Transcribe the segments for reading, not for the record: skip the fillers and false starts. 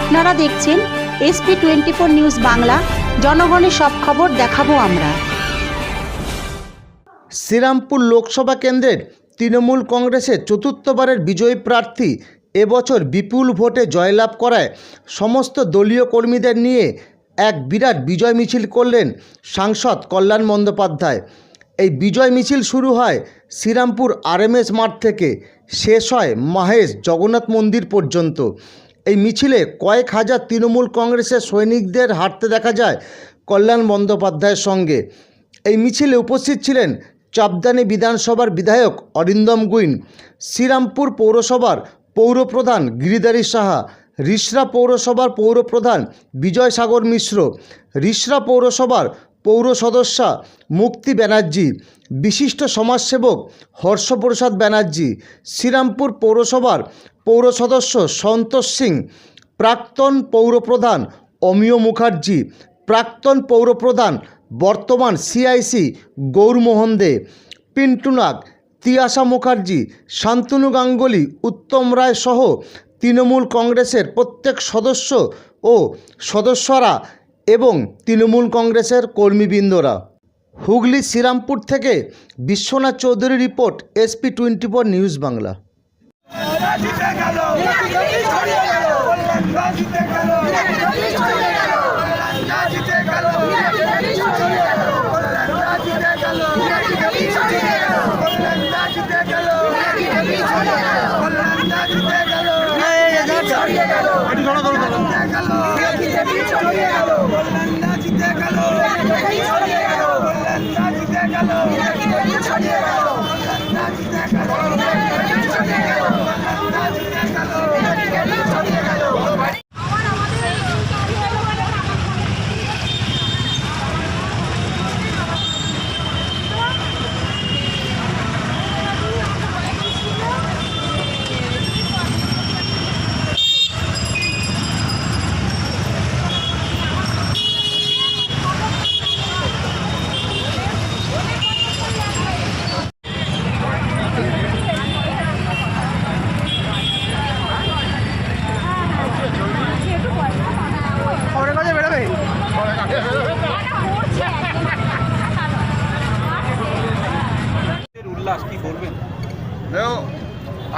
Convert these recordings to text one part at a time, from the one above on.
আপনারা দেখছেন SP24 news Bangla. জনগণের সব খবর দেখাবো আমরা। শ্রীরামপুর লোকসভা কেন্দ্রের তৃণমূল কংগ্রেসের চতুর্থবারের বিজয়ী প্রার্থী এবছর বিপুল ভোটে জয়লাভ করায় সমস্ত দলীয় কর্মীদের নিয়ে এক বিরাট বিজয় মিছিল করলেন সাংসদ কল্যাণ বন্দ্যোপাধ্যায়। এই বিজয় মিছিল শুরু হয় শ্রীরামপুর RMS মাঠ থেকে, শেষ হয় মাহেশ জগন্নাথ মন্দির পর্যন্ত। এই মিছিলে কয়েক হাজার তৃণমূল কংগ্রেসের সৈনিকদের হাঁটতে দেখা যায় কল্যাণ বন্দ্যোপাধ্যায়ের সঙ্গে। এই মিছিলে উপস্থিত ছিলেন চাপদানি বিধানসভার বিধায়ক অরিন্দম গুইন, শ্রীরামপুর পৌরসভার পৌরপ্রধান গিরিধারী সাহা, রিষড়া পৌরসভার পৌরপ্রধান বিজয় সাগর মিশ্র, রিষড়া পৌরসভার পৌর সদস্যা মুক্তি ব্যানার্জি, বিশিষ্ট সমাজসেবক হর্ষপ্রসাদ ব্যানার্জি, শ্রীরামপুর পৌরসভার পৌর সদস্য সন্তোষ সিং, প্রাক্তন পৌরপ্রধান অমিয় মুখার্জি, প্রাক্তন পৌরপ্রধান বর্তমান CIC গৌরমোহন দে, পিন্টু নাগ, তিয়াশা মুখার্জি, শান্তনু গাঙ্গুলি, উত্তম রায় সহ তৃণমূল কংগ্রেসের প্রত্যেক সদস্য ও সদস্যরা এবং তৃণমূল কংগ্রেসের কর্মীবৃন্দরা। হুগলি শ্রীরামপুর থেকে Biswanath Chowdhury report, SP24 news Bangla.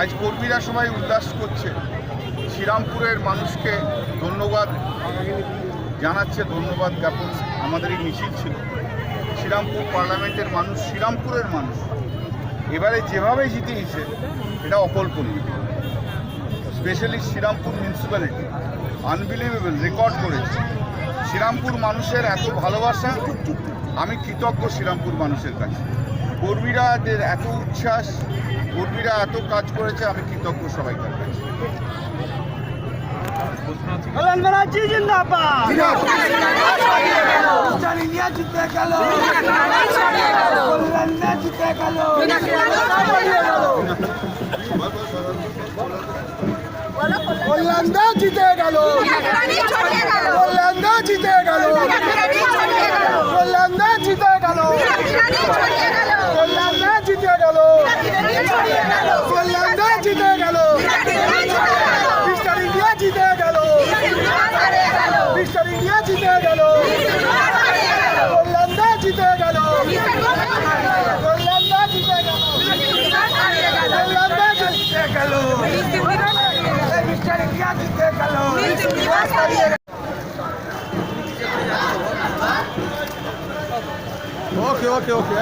আজ কর্মীরা সবাই উল্লাস করছে, শ্রীরামপুরের মানুষকে ধন্যবাদ জানাচ্ছে, ধন্যবাদ জ্ঞাপন আমাদের এই মিছিল ছিল। শ্রীরামপুর পার্লামেন্টের মানুষ, শ্রীরামপুরের মানুষ এবারে যেভাবে জিতেছে এটা অকল্পনীয়। Specially Serampore municipality unbelievable record করেছে। শ্রীরামপুর মানুষের এত ভালোবাসা, আমি কৃতজ্ঞ শ্রীরামপুর মানুষের কাছে। কর্মীরা এত উচ্ছ্বাস, কর্মীরা এত কাজ করেছে, আমি কৃতজ্ঞ সবাইকার কাছে। কল্যাণদা জিতে গেল, কল্যাণদা জিতে গেল, কল্যাণদা জিতে গেল, কল্যাণদা জিতে গেল, কল্যাণদা জিতে গেল, মিস্টার ইন্ডিয়া জিতে গেল, মিস্টার ইন্ডিয়া জিতে গেল, কল্যাণদা জিতে গেল, কল্যাণদা জিতে গেল, কল্যাণদা জিতে গেল, মিস্টার ইন্ডিয়া জিতে গেল। ওকে ওকে ওকে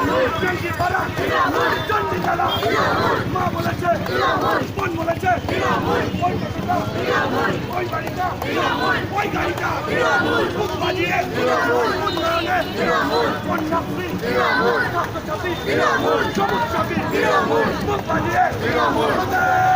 চণ্ডীপাড়া চণ্ডীতলা মা বলেছে বোন বলেছে ওই বাড়িটা ওই বাড়িটা ওই গাড়িটা বুক বাজিয়ে উন্নয়নে কন্যাশ্রী স্বাস্থ্যসাথী সবুজ সাথী বুক বাজিয়ে